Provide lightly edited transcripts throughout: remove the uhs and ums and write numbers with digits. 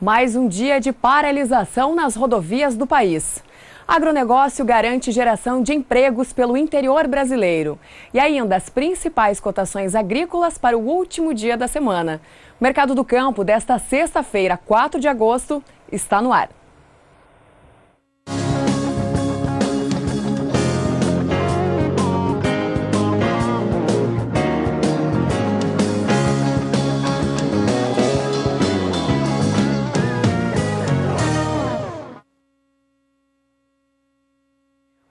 Mais um dia de paralisação nas rodovias do país. Agronegócio garante geração de empregos pelo interior brasileiro. E ainda as principais cotações agrícolas para o último dia da semana. O Mercado do Campo desta sexta-feira, 4 de agosto, está no ar.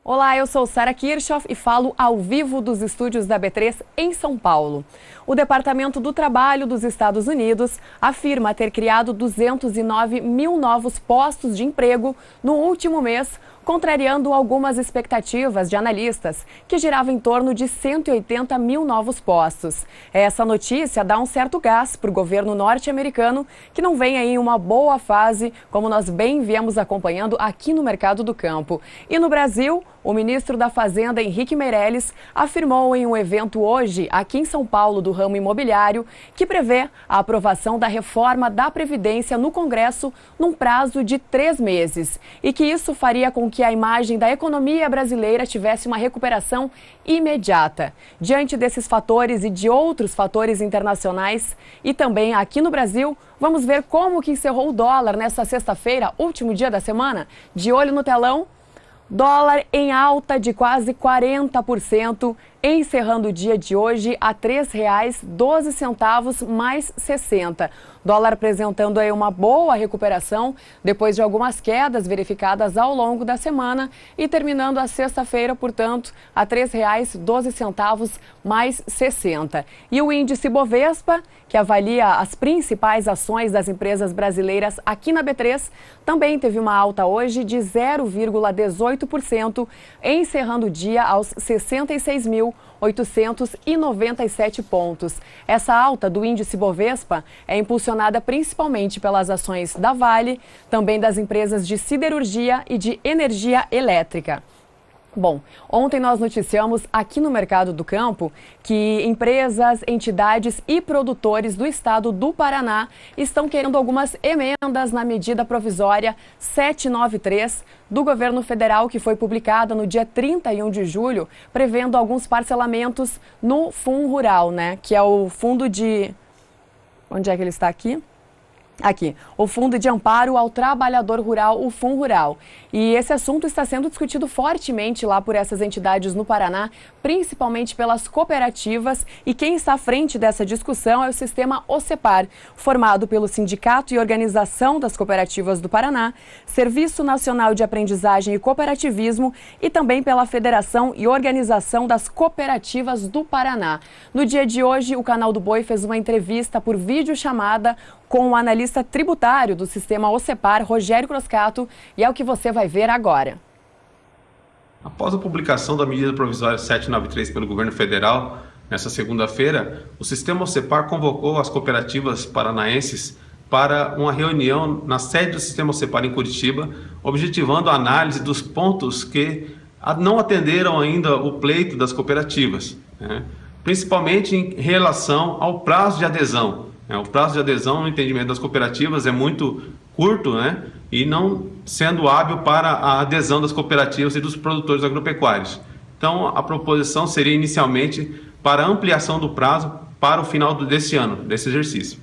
Olá, eu sou Sara Kirchhoff e falo ao vivo dos estúdios da B3 em São Paulo. O Departamento do Trabalho dos Estados Unidos afirma ter criado 209 mil novos postos de emprego no último mês, contrariando algumas expectativas de analistas, que giravam em torno de 180 mil novos postos. Essa notícia dá um certo gás para o governo norte-americano, que não vem em uma boa fase, como nós bem viemos acompanhando aqui no Mercado do Campo. E no Brasil, o ministro da Fazenda, Henrique Meirelles, afirmou em um evento hoje, aqui em São Paulo, do ramo imobiliário, que prevê a aprovação da reforma da Previdência no Congresso num prazo de 3 meses. E que isso faria com que a imagem da economia brasileira tivesse uma recuperação imediata. Diante desses fatores e de outros fatores internacionais e também aqui no Brasil, vamos ver como que encerrou o dólar nesta sexta-feira, último dia da semana. De olho no telão. Dólar em alta de quase 40%, encerrando o dia de hoje a R$ 3,12 mais 60. Dólar apresentando aí uma boa recuperação depois de algumas quedas verificadas ao longo da semana e terminando a sexta-feira, portanto, a R$ 3,12 mais 60. E o índice Bovespa, que avalia as principais ações das empresas brasileiras aqui na B3, também teve uma alta hoje de 0,18%, encerrando o dia aos 66.897 pontos. Essa alta do índice Bovespa é impulsionada principalmente pelas ações da Vale, também das empresas de siderurgia e de energia elétrica. Bom, ontem nós noticiamos aqui no Mercado do Campo que empresas, entidades e produtores do estado do Paraná estão querendo algumas emendas na medida provisória 793 do governo federal, que foi publicada no dia 31 de julho, prevendo alguns parcelamentos no Fundo Rural, né? Que é o fundo de... Onde é que ele está aqui? Aqui, o Fundo de Amparo ao Trabalhador Rural, o FUNRURAL. E esse assunto está sendo discutido fortemente lá por essas entidades no Paraná, principalmente pelas cooperativas. E quem está à frente dessa discussão é o sistema OCEPAR, formado pelo Sindicato e Organização das Cooperativas do Paraná, Serviço Nacional de Aprendizagem e Cooperativismo e também pela Federação e Organização das Cooperativas do Paraná. No dia de hoje, o Canal do Boi fez uma entrevista por videochamada com o analista tributário do sistema OCEPAR, Rogério Croscato, e é o que você vai ver agora. Após a publicação da medida provisória 793 pelo governo federal, nesta segunda-feira, o sistema OCEPAR convocou as cooperativas paranaenses para uma reunião na sede do sistema OCEPAR em Curitiba, objetivando a análise dos pontos que não atenderam ainda o pleito das cooperativas, né? Principalmente em relação ao prazo de adesão. O prazo de adesão no entendimento das cooperativas é muito curto, né? E não sendo hábil para a adesão das cooperativas e dos produtores agropecuários. Então, a proposição seria inicialmente para ampliação do prazo para o final desse ano, desse exercício.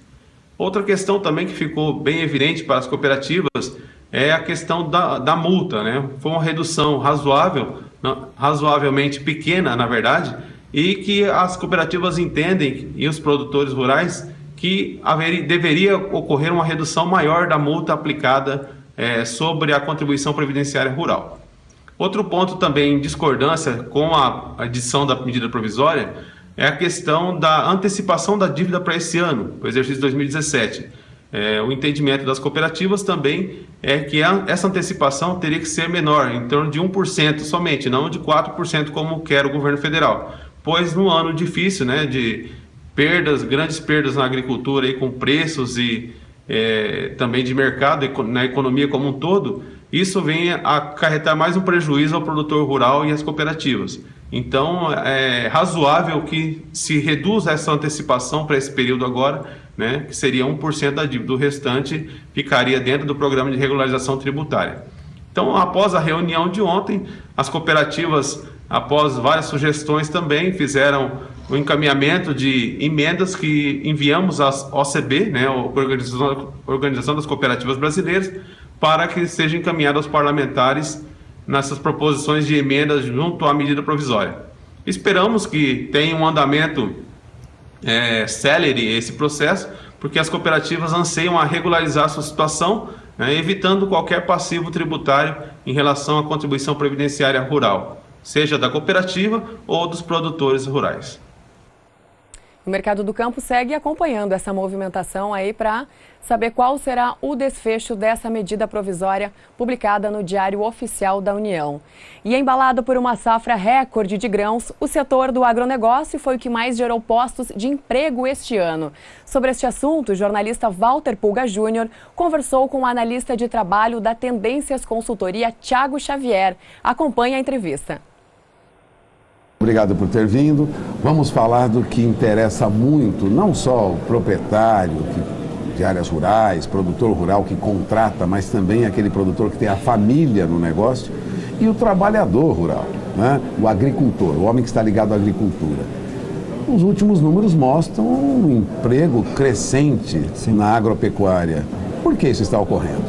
Outra questão também que ficou bem evidente para as cooperativas é a questão da multa, né? Foi uma redução razoavelmente pequena, na verdade, e que as cooperativas entendem, e os produtores rurais, que deveria ocorrer uma redução maior da multa aplicada sobre a contribuição previdenciária rural. Outro ponto também em discordância com a edição da medida provisória é a questão da antecipação da dívida para esse ano, para o exercício 2017. O entendimento das cooperativas também é que essa antecipação teria que ser menor, em torno de 1% somente, não de 4% como quer o governo federal. Pois no ano difícil, né, de grandes perdas na agricultura aí, com preços e também de mercado, na economia como um todo, isso vem a acarretar mais um prejuízo ao produtor rural e às cooperativas. Então, é razoável que se reduza essa antecipação para esse período agora, né, que seria 1% da dívida. O restante ficaria dentro do programa de regularização tributária. Então, após a reunião de ontem, as cooperativas, após várias sugestões, também fizeram o encaminhamento de emendas que enviamos à OCB, né, a Organização das Cooperativas Brasileiras, para que sejam encaminhadas aos parlamentares nessas proposições de emendas junto à medida provisória. Esperamos que tenha um andamento célere esse processo, porque as cooperativas anseiam a regularizar sua situação, né, evitando qualquer passivo tributário em relação à contribuição previdenciária rural, seja da cooperativa ou dos produtores rurais. O Mercado do Campo segue acompanhando essa movimentação aí para saber qual será o desfecho dessa medida provisória publicada no Diário Oficial da União. E embalado por uma safra recorde de grãos, o setor do agronegócio foi o que mais gerou postos de emprego este ano. Sobre este assunto, o jornalista Walter Pulga Júnior conversou com o analista de trabalho da Tendências Consultoria, Thiago Xavier. Acompanhe a entrevista. Obrigado por ter vindo. Vamos falar do que interessa muito, não só o proprietário de áreas rurais, produtor rural que contrata, mas também aquele produtor que tem a família no negócio e o trabalhador rural, né? O agricultor, o homem que está ligado à agricultura. Os últimos números mostram um emprego crescente na agropecuária. Por que isso está ocorrendo?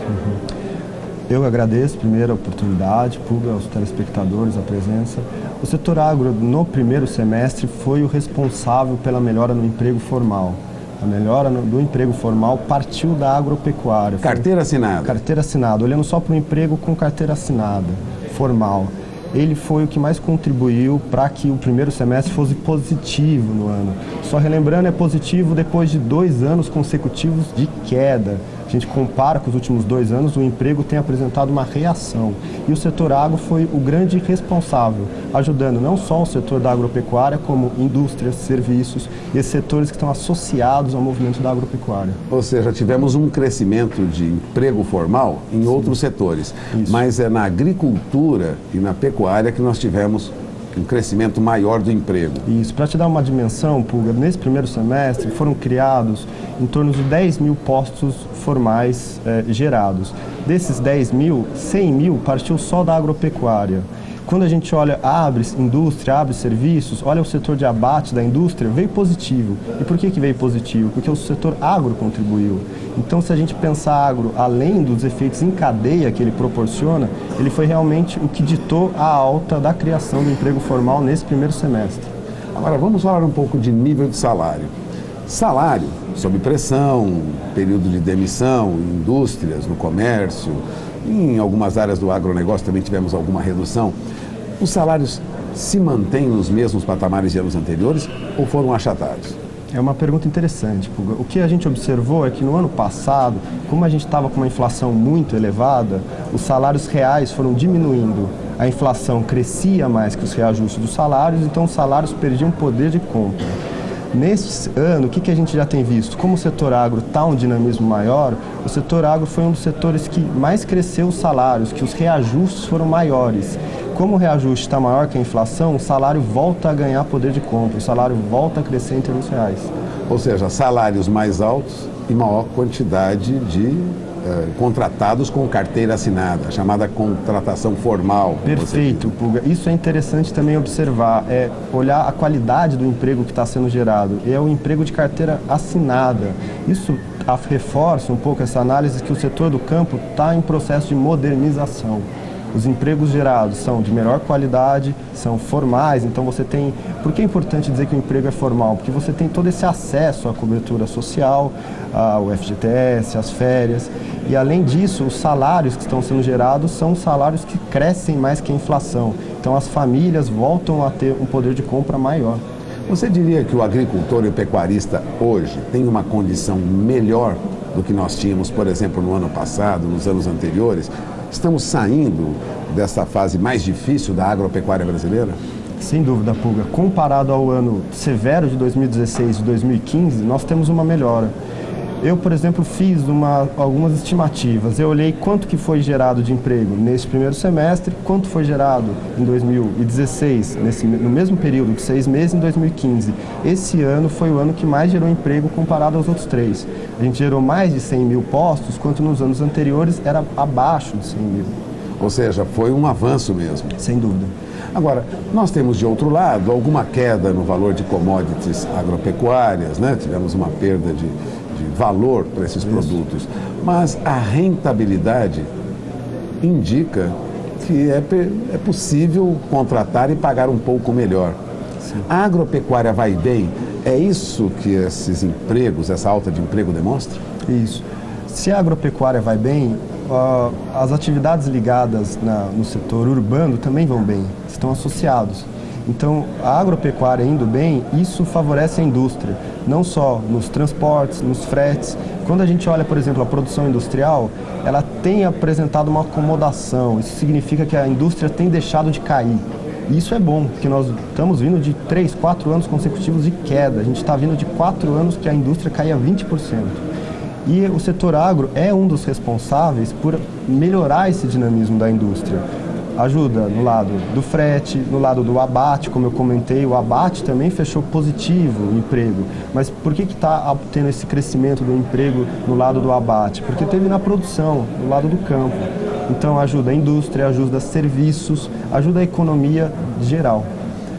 Eu agradeço primeiro a oportunidade, Pulga, aos telespectadores, a presença. O setor agro, no primeiro semestre, foi o responsável pela melhora no emprego formal. A melhora do emprego formal partiu da agropecuária. Carteira assinada. Carteira assinada, olhando só para o emprego com carteira assinada, formal. Ele foi o que mais contribuiu para que o primeiro semestre fosse positivo no ano. Só relembrando, é positivo depois de 2 anos consecutivos de queda. A gente compara com os últimos 2 anos, o emprego tem apresentado uma reação. E o setor agro foi o grande responsável, ajudando não só o setor da agropecuária, como indústrias, serviços e esses setores que estão associados ao movimento da agropecuária. Ou seja, tivemos um crescimento de emprego formal em outros setores, mas é na agricultura e na pecuária que nós tivemos um crescimento maior do emprego. Isso, para te dar uma dimensão, Pulga, nesse primeiro semestre foram criados em torno de 10 mil postos formais gerados. Desses 10 mil, 100 mil partiu só da agropecuária. Quando a gente olha, abre indústria, abre serviços, olha o setor de abate da indústria, veio positivo. E por que veio positivo? Porque o setor agro contribuiu. Então, se a gente pensar agro, além dos efeitos em cadeia que ele proporciona, ele foi realmente o que ditou a alta da criação do emprego formal nesse primeiro semestre. Agora, vamos falar um pouco de nível de salário. Salário, sob pressão, período de demissão, em indústrias, no comércio, em algumas áreas do agronegócio também tivemos alguma redução. Os salários se mantêm nos mesmos patamares de anos anteriores ou foram achatados? É uma pergunta interessante, Pulga. O que a gente observou é que no ano passado, como a gente estava com uma inflação muito elevada, os salários reais foram diminuindo. A inflação crescia mais que os reajustes dos salários, então os salários perdiam poder de compra. Neste ano, o que a gente já tem visto? Como o setor agro está um dinamismo maior, o setor agro foi um dos setores que mais cresceu os salários, que os reajustes foram maiores. Como o reajuste está maior que a inflação, o salário volta a ganhar poder de compra, o salário volta a crescer em termos reais. Ou seja, salários mais altos e maior quantidade de contratados com carteira assinada, chamada contratação formal. Perfeito, Pulga. Isso é interessante também observar, olhar a qualidade do emprego que está sendo gerado. É o emprego de carteira assinada. Isso reforça um pouco essa análise que o setor do campo está em processo de modernização. Os empregos gerados são de melhor qualidade, são formais, então você tem... Por que é importante dizer que o emprego é formal? Porque você tem todo esse acesso à cobertura social, ao FGTS, às férias, e além disso, os salários que estão sendo gerados são salários que crescem mais que a inflação. Então as famílias voltam a ter um poder de compra maior. Você diria que o agricultor e o pecuarista hoje tem uma condição melhor do que nós tínhamos, por exemplo, no ano passado, nos anos anteriores? Estamos saindo dessa fase mais difícil da agropecuária brasileira? Sem dúvida, Pulga. Comparado ao ano severo de 2016 e 2015, nós temos uma melhora. Eu, por exemplo, fiz algumas estimativas. Eu olhei quanto que foi gerado de emprego nesse primeiro semestre, quanto foi gerado em 2016, no mesmo período de 6 meses, em 2015. Esse ano foi o ano que mais gerou emprego comparado aos outros 3. A gente gerou mais de 100 mil postos, quanto nos anos anteriores era abaixo de 100 mil. Ou seja, foi um avanço mesmo. Sem dúvida. Agora, nós temos de outro lado alguma queda no valor de commodities agropecuárias, né? Tivemos uma perda de valor para esses produtos, mas a rentabilidade indica que é possível contratar e pagar um pouco melhor. Sim. A agropecuária vai bem? É isso que esses empregos, essa alta de emprego demonstra? Isso. Se a agropecuária vai bem, as atividades ligadas no setor urbano também vão bem, estão associados. Então, a agropecuária indo bem, isso favorece a indústria, não só nos transportes, nos fretes. Quando a gente olha, por exemplo, a produção industrial, ela tem apresentado uma acomodação. Isso significa que a indústria tem deixado de cair. E isso é bom, porque nós estamos vindo de 3, 4 anos consecutivos de queda. A gente está vindo de 4 anos que a indústria caía 20%. E o setor agro é um dos responsáveis por melhorar esse dinamismo da indústria. Ajuda no lado do frete, no lado do abate, como eu comentei, o abate também fechou positivo o emprego. Mas por que está tendo esse crescimento do emprego no lado do abate? Porque teve na produção, no lado do campo. Então ajuda a indústria, ajuda serviços, ajuda a economia geral.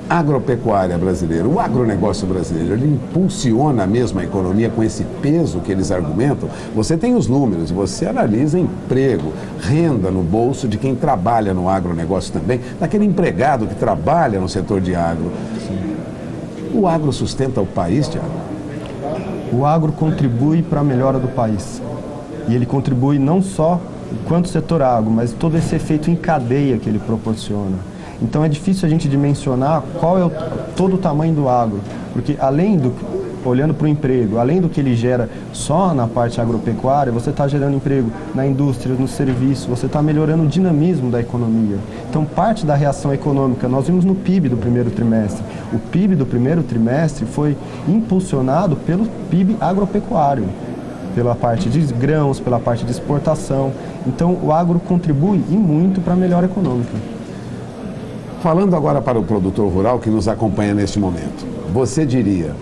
A agropecuária brasileira, o agronegócio brasileiro, ele impulsiona mesmo a economia com esse peso que eles argumentam? Você tem os números, você analisa emprego, renda no bolso de quem trabalha no agronegócio também, daquele empregado que trabalha no setor de agro. O agro sustenta o país, Tiago? O agro contribui para a melhora do país. E ele contribui não só enquanto setor agro, mas todo esse efeito em cadeia que ele proporciona. Então é difícil a gente dimensionar qual é todo o tamanho do agro, porque olhando para o emprego, além do que ele gera só na parte agropecuária, você está gerando emprego na indústria, no serviço, você está melhorando o dinamismo da economia. Então parte da reação econômica, nós vimos no PIB do primeiro trimestre. O PIB do primeiro trimestre foi impulsionado pelo PIB agropecuário, pela parte de grãos, pela parte de exportação. Então o agro contribui e muito para a melhora econômica. Falando agora para o produtor rural que nos acompanha neste momento, você diria,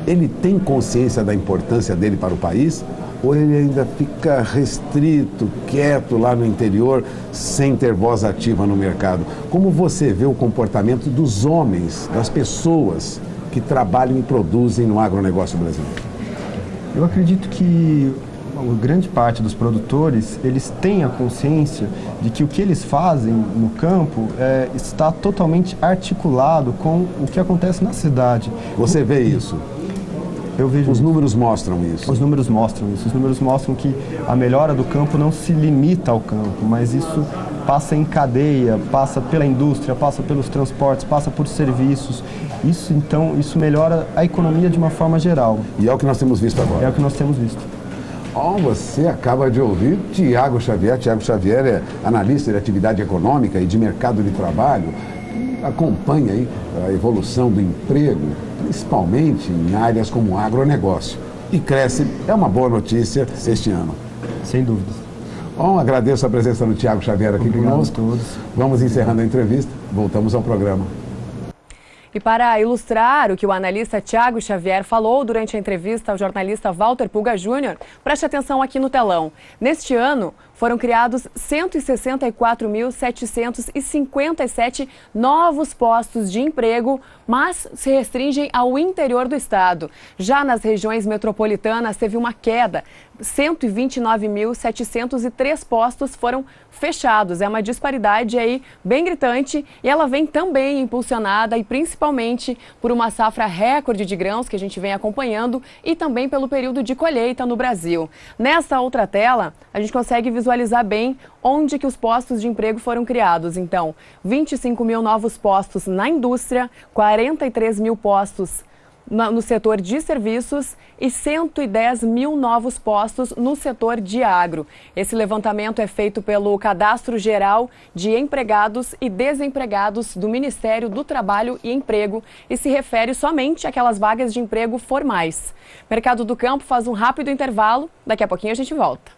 ele tem consciência da importância dele para o país? Ou ele ainda fica restrito, quieto lá no interior, sem ter voz ativa no mercado? Como você vê o comportamento dos homens, das pessoas que trabalham e produzem no agronegócio brasileiro? Eu acredito que grande parte dos produtores, eles têm a consciência de que o que eles fazem no campo está totalmente articulado com o que acontece na cidade. Você vê isso? Eu vejo. Os números mostram isso? Os números mostram isso. Os números mostram que a melhora do campo não se limita ao campo, mas isso passa em cadeia, passa pela indústria, passa pelos transportes, passa por serviços. Isso melhora a economia de uma forma geral. E é o que nós temos visto agora? É o que nós temos visto. Você acaba de ouvir Tiago Xavier. Tiago Xavier é analista de atividade econômica e de mercado de trabalho. Acompanha aí a evolução do emprego, principalmente em áreas como agronegócio. E cresce, é uma boa notícia este ano. Sem dúvidas. Agradeço a presença do Tiago Xavier aqui conosco. Obrigado a todos. Vamos encerrando a entrevista, voltamos ao programa. E para ilustrar o que o analista Tiago Xavier falou durante a entrevista ao jornalista Walter Pulga Júnior, preste atenção aqui no telão. Neste ano, foram criados 164.757 novos postos de emprego, mas se restringem ao interior do estado. Já nas regiões metropolitanas, teve uma queda. 129.703 postos foram fechados. É uma disparidade aí bem gritante e ela vem também impulsionada e principalmente por uma safra recorde de grãos que a gente vem acompanhando e também pelo período de colheita no Brasil. Nessa outra tela, a gente consegue visualizar bem onde que os postos de emprego foram criados. Então, 25 mil novos postos na indústria, 43 mil postos no setor de serviços e 110 mil novos postos no setor de agro. Esse levantamento é feito pelo Cadastro Geral de Empregados e Desempregados do Ministério do Trabalho e Emprego e se refere somente àquelas vagas de emprego formais. Mercado do Campo faz um rápido intervalo, daqui a pouquinho a gente volta.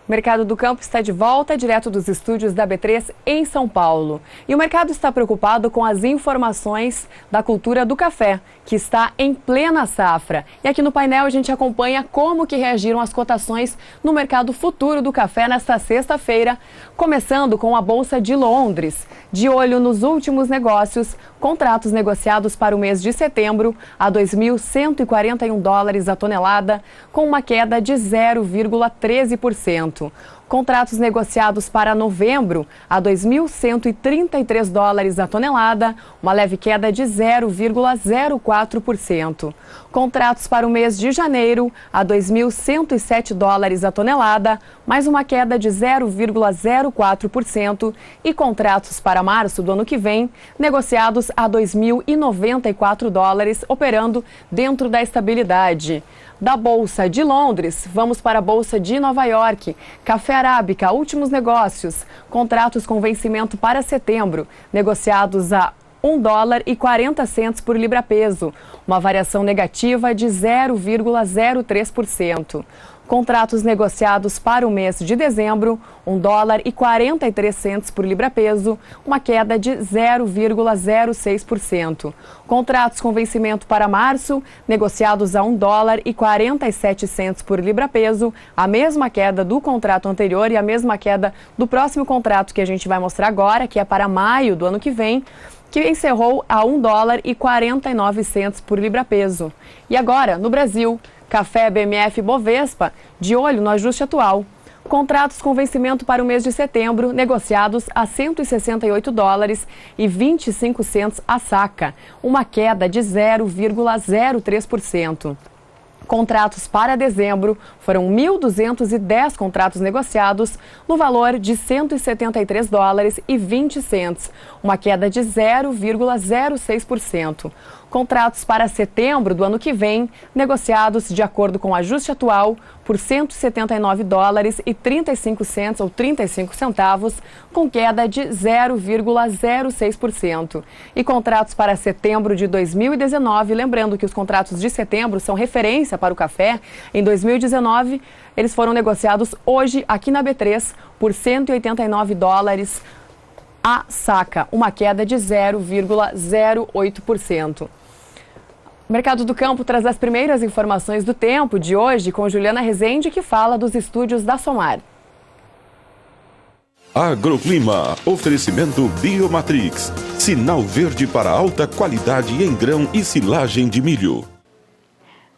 Mercado do Campo está de volta, direto dos estúdios da B3 em São Paulo. E o mercado está preocupado com as informações da cultura do café, que está em plena safra. E aqui no painel a gente acompanha como que reagiram as cotações no mercado futuro do café nesta sexta-feira, começando com a Bolsa de Londres. De olho nos últimos negócios, contratos negociados para o mês de setembro a 2.141 dólares a tonelada, com uma queda de 0,13%. Contratos negociados para novembro a 2.133 dólares a tonelada, uma leve queda de 0,04%. Contratos para o mês de janeiro a 2.107 dólares a tonelada, mais uma queda de 0,04%. E contratos para março do ano que vem, negociados a 2.094 dólares, operando dentro da estabilidade. Da Bolsa de Londres, vamos para a Bolsa de Nova York. Café Arábica, últimos negócios. Contratos com vencimento para setembro, negociados a $1,40 por libra-peso, uma variação negativa de 0,03%. Contratos negociados para o mês de dezembro, $1,43 por libra-peso, uma queda de 0,06%. Contratos com vencimento para março, negociados a $1,47 por libra-peso, a mesma queda do contrato anterior e a mesma queda do próximo contrato que a gente vai mostrar agora, que é para maio do ano que vem, que encerrou a $1,49 por libra-peso. E agora, no Brasil, café BMF Bovespa, de olho no ajuste atual. Contratos com vencimento para o mês de setembro, negociados a 168 dólares e 25 centos a saca, uma queda de 0,03%. Contratos para dezembro foram 1.210 contratos negociados no valor de 173 dólares e 20 centos, uma queda de 0,06%. Contratos para setembro do ano que vem, negociados de acordo com o ajuste atual por 179 dólares e 35 centos ou 35 centavos, com queda de 0,06%. E contratos para setembro de 2019, lembrando que os contratos de setembro são referência para o café, em 2019 eles foram negociados hoje aqui na B3 por 189 dólares a saca, uma queda de 0,08%. O Mercado do Campo traz as primeiras informações do tempo de hoje com Juliana Rezende, que fala dos estúdios da Somar. Agroclima, oferecimento Biomatrix, sinal verde para alta qualidade em grão e silagem de milho.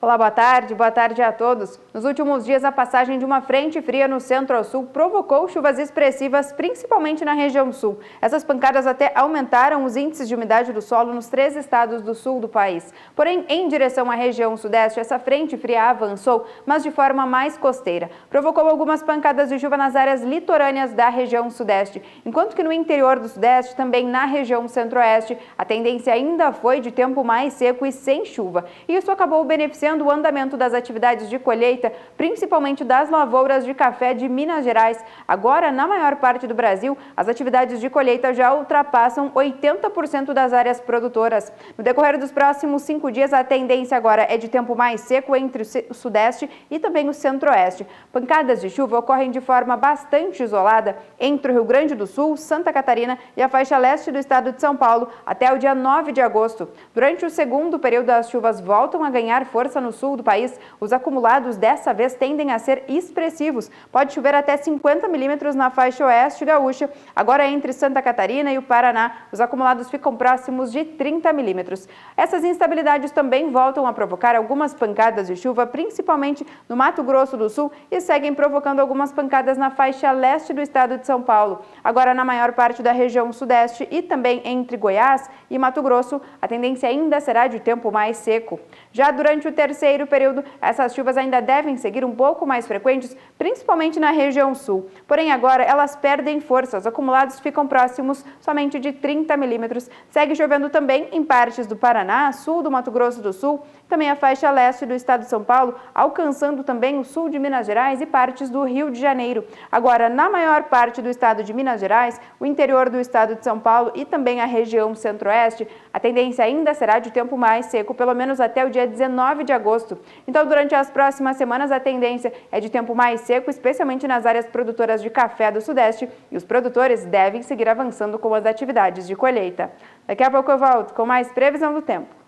Olá, boa tarde a todos. Nos últimos dias, a passagem de uma frente fria no centro-sul provocou chuvas expressivas, principalmente na região sul. Essas pancadas até aumentaram os índices de umidade do solo nos 3 estados do sul do país. Porém, em direção à região sudeste, essa frente fria avançou, mas de forma mais costeira. Provocou algumas pancadas de chuva nas áreas litorâneas da região sudeste, enquanto que no interior do sudeste, também na região centro-oeste, a tendência ainda foi de tempo mais seco e sem chuva. E isso acabou beneficiando o andamento das atividades de colheita, principalmente das lavouras de café de Minas Gerais. Agora, na maior parte do Brasil, as atividades de colheita já ultrapassam 80% das áreas produtoras. No decorrer dos próximos 5 dias, a tendência agora é de tempo mais seco entre o sudeste e também o centro-oeste. Pancadas de chuva ocorrem de forma bastante isolada entre o Rio Grande do Sul, Santa Catarina e a faixa leste do estado de São Paulo até o dia 9 de agosto. Durante o segundo período, as chuvas voltam a ganhar força no sul do país. Os acumulados dessa vez tendem a ser expressivos. Pode chover até 50 milímetros na faixa oeste gaúcha. Agora, entre Santa Catarina e o Paraná, os acumulados ficam próximos de 30 milímetros. Essas instabilidades também voltam a provocar algumas pancadas de chuva, principalmente no Mato Grosso do Sul, e seguem provocando algumas pancadas na faixa leste do estado de São Paulo. Agora, na maior parte da região sudeste e também entre Goiás e Mato Grosso, a tendência ainda será de tempo mais seco. Já durante o terceiro terceiro período, essas chuvas ainda devem seguir um pouco mais frequentes, principalmente na região sul. Porém, agora elas perdem força, os acumulados ficam próximos somente de 30 milímetros. Segue chovendo também em partes do Paraná, sul do Mato Grosso do Sul, também a faixa leste do estado de São Paulo, alcançando também o sul de Minas Gerais e partes do Rio de Janeiro. Agora, na maior parte do estado de Minas Gerais, o interior do estado de São Paulo e também a região centro-oeste, a tendência ainda será de tempo mais seco, pelo menos até o dia 19 de agosto. Então, durante as próximas semanas, a tendência é de tempo mais seco, especialmente nas áreas produtoras de café do Sudeste, e os produtores devem seguir avançando com as atividades de colheita. Daqui a pouco eu volto com mais previsão do tempo.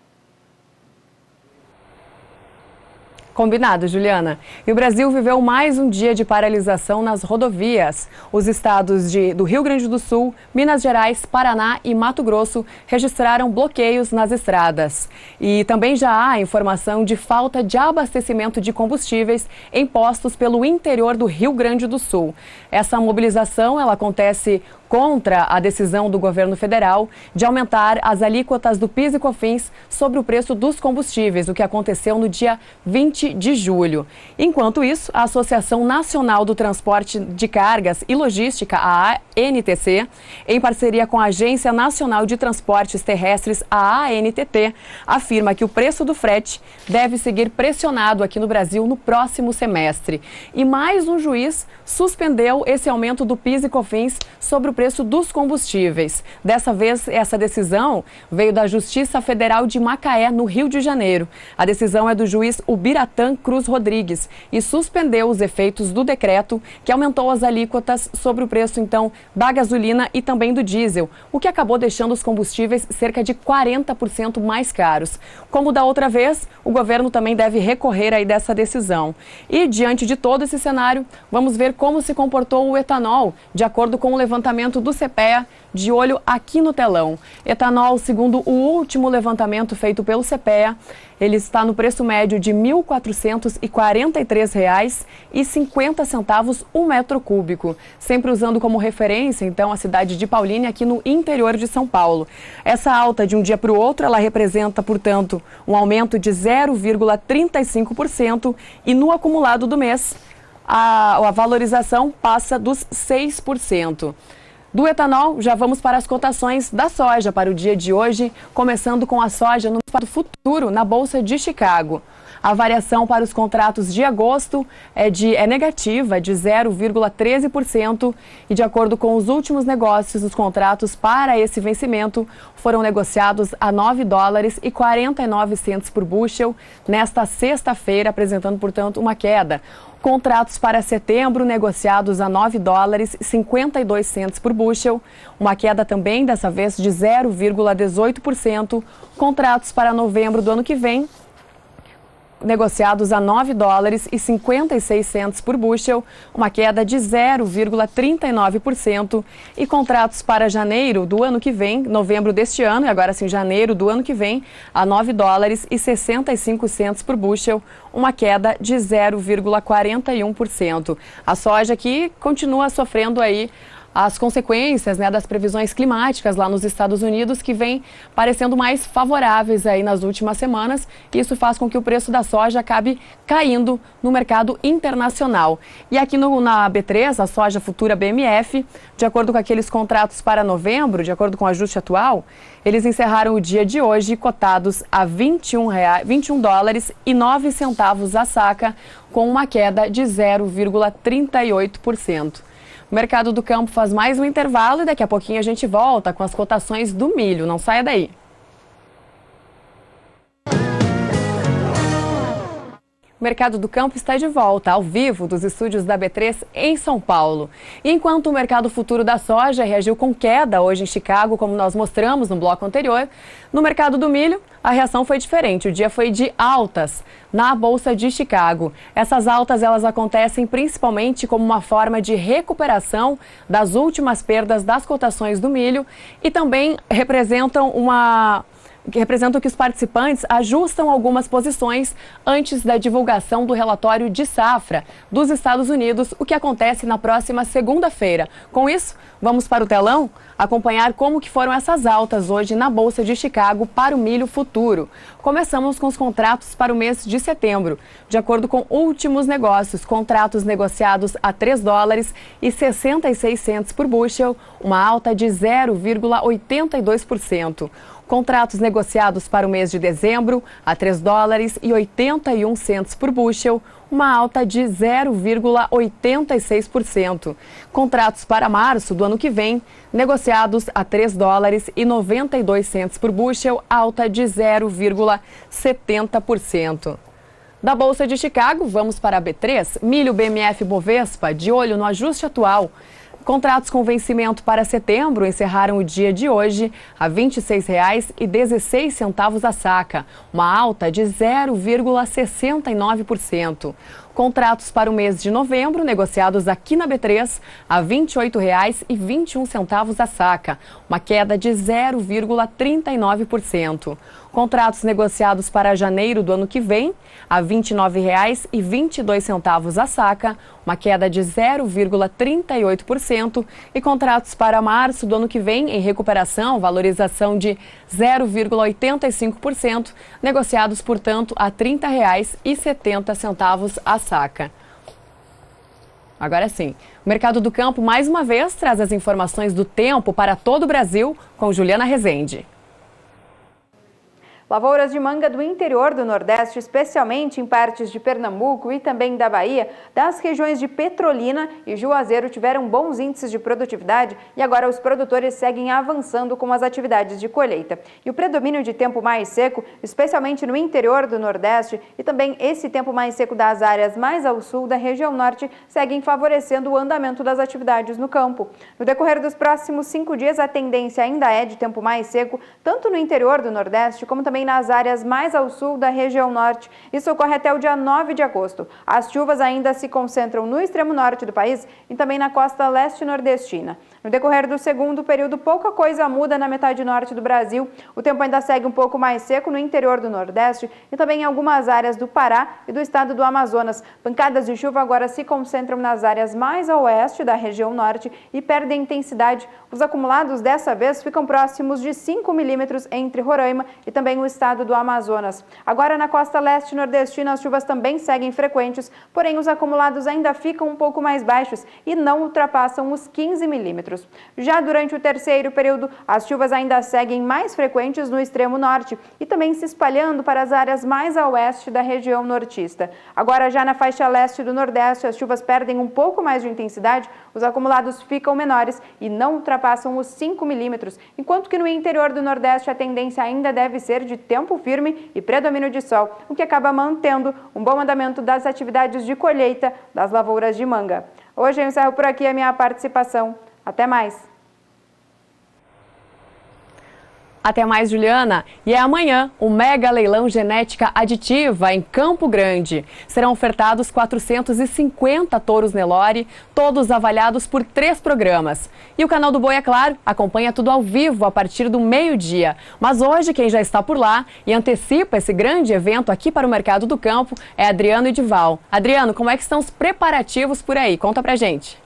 Combinado, Juliana. E o Brasil viveu mais um dia de paralisação nas rodovias. Os estados do Rio Grande do Sul, Minas Gerais, Paraná e Mato Grosso registraram bloqueios nas estradas. E também já há informação de falta de abastecimento de combustíveis em postos pelo interior do Rio Grande do Sul. Essa mobilização ela acontece contra a decisão do governo federal de aumentar as alíquotas do PIS e COFINS sobre o preço dos combustíveis, o que aconteceu no dia 20 de julho. Enquanto isso, a Associação Nacional do Transporte de Cargas e Logística, a ANTC, em parceria com a Agência Nacional de Transportes Terrestres, a ANTT, afirma que o preço do frete deve seguir pressionado aqui no Brasil no próximo semestre. E mais um juiz suspendeu esse aumento do PIS e COFINS sobre o preço dos combustíveis. Dessa vez, essa decisão veio da Justiça Federal de Macaé, no Rio de Janeiro. A decisão é do juiz Ubiratã Cruz Rodrigues e suspendeu os efeitos do decreto que aumentou as alíquotas sobre o preço, então, da gasolina e também do diesel, o que acabou deixando os combustíveis cerca de 40% mais caros. Como da outra vez, o governo também deve recorrer aí dessa decisão. E, diante de todo esse cenário, vamos ver como se comportou o etanol, de acordo com o levantamento do CPEA, de olho aqui no telão. Etanol, segundo o último levantamento feito pelo CPEA, ele está no preço médio de R$ 1.443,50 o metro cúbico, sempre usando como referência, então, a cidade de Paulínia, aqui no interior de São Paulo. Essa alta de um dia para o outro, ela representa, portanto, um aumento de 0,35% e no acumulado do mês, a valorização passa dos 6%. Do etanol, já vamos para as cotações da soja para o dia de hoje, começando com a soja no mercado futuro na Bolsa de Chicago. A variação para os contratos de agosto é negativa, de 0,13%, e de acordo com os últimos negócios, os contratos para esse vencimento foram negociados a $9,49 por bushel nesta sexta-feira, apresentando, portanto, uma queda. Contratos para setembro negociados a $9,52 por bushel, uma queda também, dessa vez, de 0,18%. Contratos para novembro do ano que vem, negociados a $9,56 por bushel, uma queda de 0,39%, e contratos para janeiro do ano que vem, novembro deste ano, e agora sim janeiro do ano que vem, a $9,65 por bushel, uma queda de 0,41%. A soja que continua sofrendo aí as consequências, das previsões climáticas lá nos Estados Unidos, que vem parecendo mais favoráveis aí nas últimas semanas. Isso faz com que o preço da soja acabe caindo no mercado internacional. E aqui na B3, a soja futura BMF, de acordo com aqueles contratos para novembro, de acordo com o ajuste atual, eles encerraram o dia de hoje cotados a $21,09 a saca, com uma queda de 0,38%. O mercado do campo faz mais um intervalo e daqui a pouquinho a gente volta com as cotações do milho. Não saia daí. O mercado do campo está de volta, ao vivo, dos estúdios da B3 em São Paulo. E enquanto o mercado futuro da soja reagiu com queda hoje em Chicago, como nós mostramos no bloco anterior, no mercado do milho, a reação foi diferente. O dia foi de altas na Bolsa de Chicago. Essas altas, elas acontecem principalmente como uma forma de recuperação das últimas perdas das cotações do milho e também representam uma que os participantes ajustam algumas posições antes da divulgação do relatório de safra dos Estados Unidos, o que acontece na próxima segunda-feira. Com isso, vamos para o telão acompanhar como que foram essas altas hoje na Bolsa de Chicago para o milho futuro. Começamos com os contratos para o mês de setembro. De acordo com últimos negócios, contratos negociados a $3,66 por bushel, uma alta de 0,82%. Contratos negociados para o mês de dezembro a $3,81 por bushel, uma alta de 0,86%. Contratos para março do ano que vem, negociados a $3,92 por bushel, alta de 0,70%. Da Bolsa de Chicago, vamos para a B3, milho BMF Bovespa, de olho no ajuste atual. Contratos com vencimento para setembro encerraram o dia de hoje a R$ 26,16 a saca, uma alta de 0,69%. Contratos para o mês de novembro, negociados aqui na B3, a R$ 28,21 a saca, uma queda de 0,39%. Contratos negociados para janeiro do ano que vem, a R$ 29,22 a saca, uma queda de 0,38%. E contratos para março do ano que vem, em recuperação, valorização de 0,85%, negociados, portanto, a R$ 30,70 a saca. Agora sim, o Mercado do Campo, mais uma vez, traz as informações do tempo para todo o Brasil com Juliana Rezende. Lavouras de manga do interior do Nordeste, especialmente em partes de Pernambuco e também da Bahia, das regiões de Petrolina e Juazeiro tiveram bons índices de produtividade e agora os produtores seguem avançando com as atividades de colheita. E o predomínio de tempo mais seco, especialmente no interior do Nordeste e também esse tempo mais seco das áreas mais ao sul da região norte, seguem favorecendo o andamento das atividades no campo. No decorrer dos próximos 5 dias, a tendência ainda é de tempo mais seco, tanto no interior do Nordeste como também nas áreas mais ao sul da região norte. Isso ocorre até o dia 9 de agosto. As chuvas ainda se concentram no extremo norte do país e também na costa leste nordestina. No decorrer do segundo período, pouca coisa muda na metade norte do Brasil. O tempo ainda segue um pouco mais seco no interior do Nordeste e também em algumas áreas do Pará e do estado do Amazonas. Pancadas de chuva agora se concentram nas áreas mais a oeste da região norte e perdem intensidade. Os acumulados dessa vez ficam próximos de 5 milímetros entre Roraima e também o estado do Amazonas. Agora, na costa leste nordestina, as chuvas também seguem frequentes, porém os acumulados ainda ficam um pouco mais baixos e não ultrapassam os 15 milímetros. Já durante o terceiro período, as chuvas ainda seguem mais frequentes no extremo norte e também se espalhando para as áreas mais a oeste da região nortista. Agora, já na faixa leste do Nordeste, as chuvas perdem um pouco mais de intensidade, os acumulados ficam menores e não ultrapassam os 5 milímetros, enquanto que no interior do Nordeste a tendência ainda deve ser de tempo firme e predomínio de sol, o que acaba mantendo um bom andamento das atividades de colheita das lavouras de manga. Hoje eu encerro por aqui a minha participação. Até mais! Até mais, Juliana. E é amanhã o mega leilão genética aditiva em Campo Grande. Serão ofertados 450 touros Nelore, todos avaliados por 3 programas. E o canal do Boi, é claro, acompanha tudo ao vivo a partir do meio-dia. Mas hoje quem já está por lá e antecipa esse grande evento aqui para o Mercado do Campo é Adriano Edival. Adriano, como é que estão os preparativos por aí? Conta pra gente.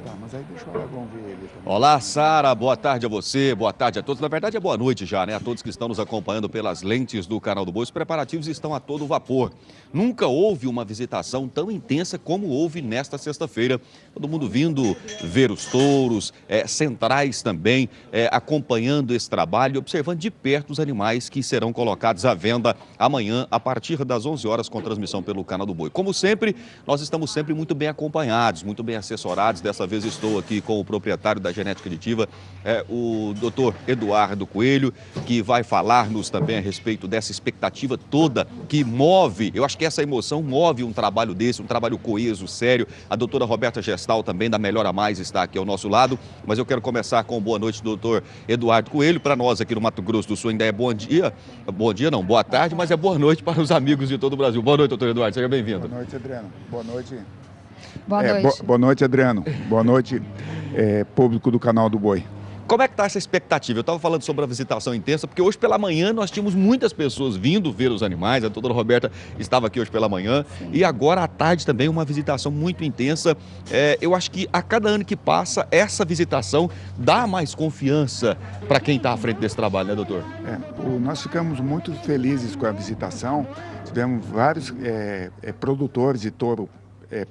Tá, mas aí deixa o Aragão ver ele também. Olá, Sara, boa tarde a você, boa tarde a todos. Na verdade é boa noite já, né? A todos que estão nos acompanhando pelas lentes do Canal do Boi. Os preparativos estão a todo vapor. Nunca houve uma visitação tão intensa como houve nesta sexta-feira. Todo mundo vindo ver os touros, centrais também, acompanhando esse trabalho e observando de perto os animais que serão colocados à venda amanhã, a partir das 11 horas, com transmissão pelo Canal do Boi. Como sempre, nós estamos sempre muito bem acompanhados, muito bem assessorados. Dessa vez estou aqui com o proprietário da genética aditiva, o Dr. Eduardo Coelho, que vai falar-nos também a respeito dessa expectativa toda que move, eu acho que essa emoção move um trabalho desse, um trabalho coeso, sério. A doutora Roberta Gestal também, da Melhor a Mais, está aqui ao nosso lado, mas eu quero começar com boa noite, doutor Eduardo Coelho. Para nós aqui no Mato Grosso do Sul ainda é bom dia não, boa tarde, mas é boa noite para os amigos de todo o Brasil. Boa noite, doutor Eduardo, seja bem-vindo. Boa noite, Adriano. Boa noite. Boa noite. Boa noite, Adriano. Boa noite, público do Canal do Boi. Como é que está essa expectativa? Eu estava falando sobre a visitação intensa, porque hoje pela manhã nós tínhamos muitas pessoas vindo ver os animais, a doutora Roberta estava aqui hoje pela manhã, e agora à tarde também uma visitação muito intensa. Eu acho que a cada ano que passa, essa visitação dá mais confiança para quem está à frente desse trabalho, né, doutor? Nós ficamos muito felizes com a visitação, tivemos vários produtores de touro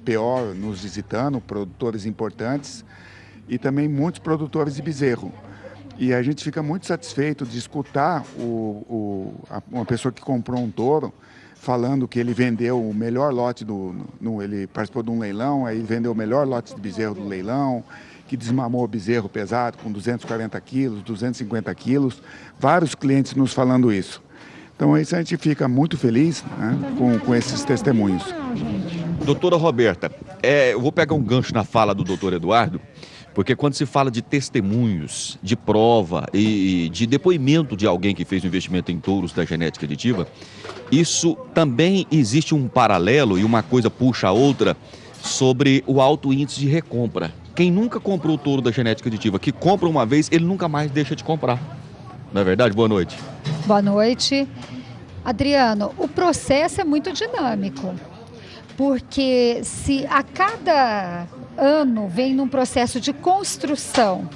PO nos visitando, produtores importantes, e também muitos produtores de bezerro. E a gente fica muito satisfeito de escutar uma pessoa que comprou um touro falando que ele vendeu o melhor lote ele participou de um leilão, aí vendeu o melhor lote de bezerro do leilão, que desmamou o bezerro pesado com 240 quilos, 250 quilos, vários clientes nos falando isso. Então isso a gente fica muito feliz, né, com esses testemunhos. Doutora Roberta, eu vou pegar um gancho na fala do doutor Eduardo, porque quando se fala de testemunhos, de prova e de depoimento de alguém que fez um investimento em touros da genética aditiva, isso também existe um paralelo e uma coisa puxa a outra sobre o alto índice de recompra. Quem nunca comprou o touro da genética aditiva, que compra uma vez, ele nunca mais deixa de comprar. Não é verdade? Boa noite. Boa noite. Adriano, o processo é muito dinâmico, porque se a cada ano vem num processo de construção,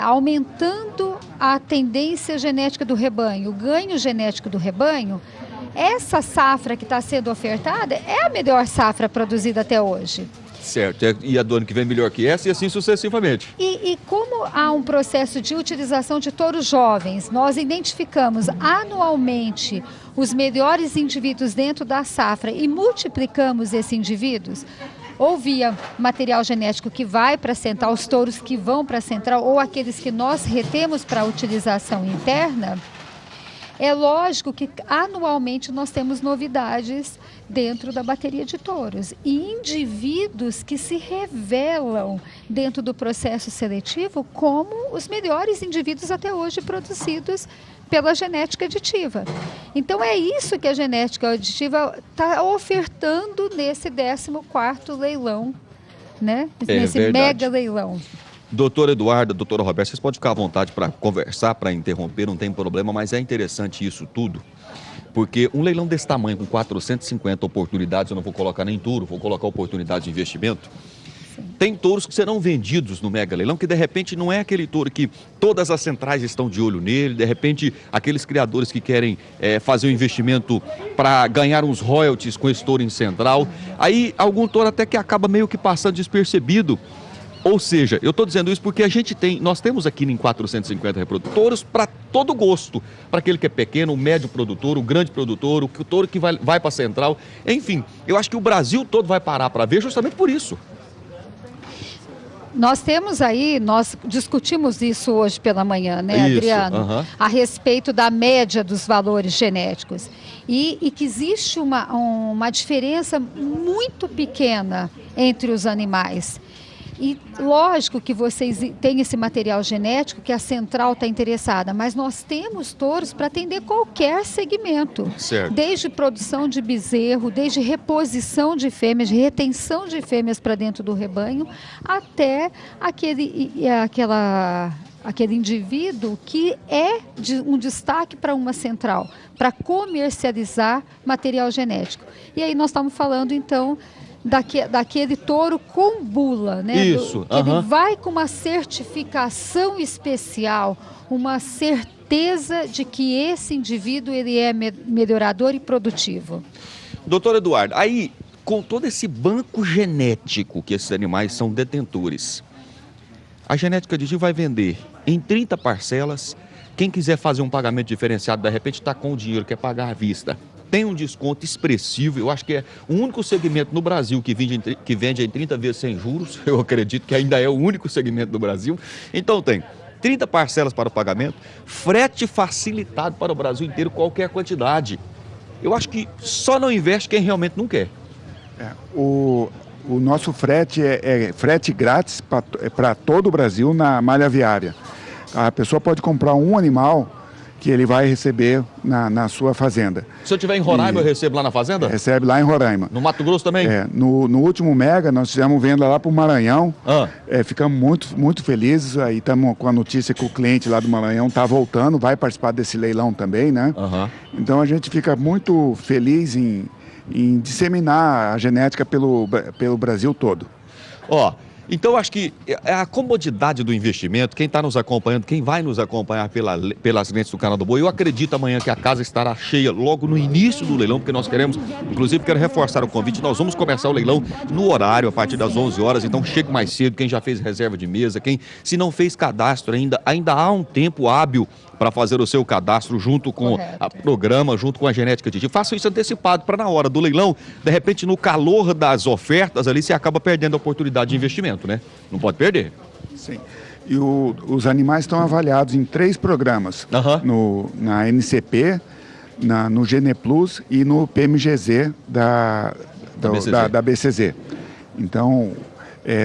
aumentando a tendência genética do rebanho, o ganho genético do rebanho, essa safra que está sendo ofertada é a melhor safra produzida até hoje. Certo, e a do ano que vem melhor que essa e assim sucessivamente. E como há um processo de utilização de touros jovens, nós identificamos anualmente os melhores indivíduos dentro da safra e multiplicamos esses indivíduos, ou via material genético que vai para a central, os touros que vão para a central, ou aqueles que nós retemos para utilização interna, é lógico que anualmente nós temos novidades dentro da bateria de touros e indivíduos que se revelam dentro do processo seletivo como os melhores indivíduos até hoje produzidos pela genética aditiva. Então é isso que a genética aditiva está ofertando nesse 14º leilão, né? Nesse mega leilão. Doutor Eduardo, doutora Roberta, vocês podem ficar à vontade para conversar, para interromper, não tem problema, mas é interessante isso tudo, porque um leilão desse tamanho, com 450 oportunidades, eu não vou colocar nem touro, vou colocar oportunidade de investimento. Sim. Tem touros que serão vendidos no mega leilão, que de repente não é aquele touro que todas as centrais estão de olho nele, de repente aqueles criadores que querem fazer um investimento para ganhar uns royalties com esse touro em central, aí algum touro até que acaba meio que passando despercebido. Ou seja, eu estou dizendo isso porque nós temos aqui em 450 reprodutores para todo gosto, para aquele que é pequeno, o médio produtor, o grande produtor, o touro que vai para a central, enfim, eu acho que o Brasil todo vai parar para ver justamente por isso. Nós discutimos isso hoje pela manhã, né, Adriano? A respeito da média dos valores genéticos. E que existe uma diferença muito pequena entre os animais. E lógico que vocês têm esse material genético que a central está interessada, mas nós temos touros para atender qualquer segmento. Certo. Desde produção de bezerro, desde reposição de fêmeas, retenção de fêmeas para dentro do rebanho, até aquele indivíduo que é um destaque para uma central, para comercializar material genético. E aí nós estamos falando então daquele touro com bula, né? Isso. Ele vai com uma certificação especial, uma certeza de que esse indivíduo ele é melhorador e produtivo. Doutor Eduardo, aí com todo esse banco genético que esses animais são detentores, a genética aditiva vai vender em 30 parcelas. Quem quiser fazer um pagamento diferenciado, de repente está com o dinheiro, quer pagar à vista, tem um desconto expressivo. Eu acho que é o único segmento no Brasil que vende em 30 vezes sem juros. Eu acredito que ainda é o único segmento do Brasil. Então tem 30 parcelas para o pagamento, frete facilitado para o Brasil inteiro, qualquer quantidade. Eu acho que só não investe quem realmente não quer. O nosso frete é frete grátis para todo o Brasil na malha viária. A pessoa pode comprar um animal que ele vai receber na sua fazenda. Se eu estiver em Roraima, eu recebo lá na fazenda? Recebe lá em Roraima. No Mato Grosso também? No último Mega, nós fizemos venda lá para o Maranhão. Ficamos muito felizes. Aí estamos com a notícia que o cliente lá do Maranhão está voltando, vai participar desse leilão também, né? Então a gente fica muito feliz em disseminar a genética pelo Brasil todo. Então, eu acho que a comodidade do investimento, quem está nos acompanhando, quem vai nos acompanhar pelas lentes do Canal do Boi, eu acredito amanhã que a casa estará cheia logo no início do leilão, porque nós queremos, inclusive quero reforçar o convite, nós vamos começar o leilão no horário, a partir das 11 horas, então chegue mais cedo, quem já fez reserva de mesa, quem se não fez cadastro ainda há um tempo hábil para fazer o seu cadastro junto com o programa, junto com a genética aditiva. Faça isso antecipado para na hora do leilão, de repente no calor das ofertas ali, você acaba perdendo a oportunidade de investimento, né? Não pode perder. Sim. E os animais estão avaliados em 3 programas, na NCP, no Gene Plus e no PMGZ da BCZ. Então,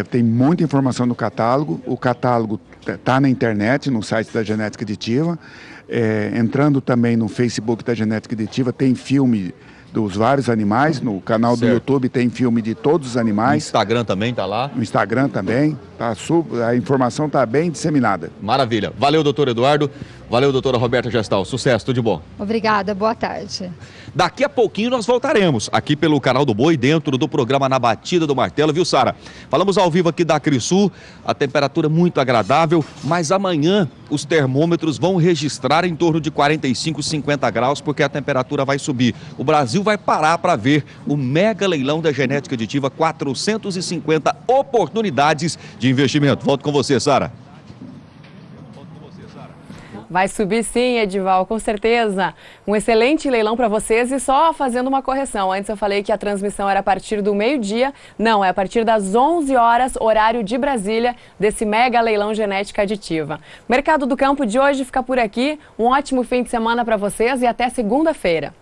tem muita informação no catálogo. O catálogo está na internet, no site da Genética Aditiva. Entrando também no Facebook da Genética Aditiva, tem filme dos vários animais. No canal do YouTube tem filme de todos os animais. No Instagram também está lá? No Instagram também. A informação está bem disseminada. Maravilha. Valeu, doutor Eduardo. Valeu, doutora Roberta Gestal. Sucesso, tudo de bom. Obrigada, boa tarde. Daqui a pouquinho nós voltaremos aqui pelo Canal do Boi, dentro do programa Na Batida do Martelo, viu, Sara? Falamos ao vivo aqui da Crisul, a temperatura muito agradável, mas amanhã os termômetros vão registrar em torno de 45, 50 graus, porque a temperatura vai subir. O Brasil vai parar para ver o mega leilão da genética aditiva, 450 oportunidades de investimento. Volto com você, Sara. Vai subir sim, Edival, com certeza. Um excelente leilão para vocês e só fazendo uma correção. Antes eu falei que a transmissão era a partir do meio-dia. Não, é a partir das 11 horas, horário de Brasília, desse mega leilão genética aditiva. Mercado do Campo de hoje fica por aqui. Um ótimo fim de semana para vocês e até segunda-feira.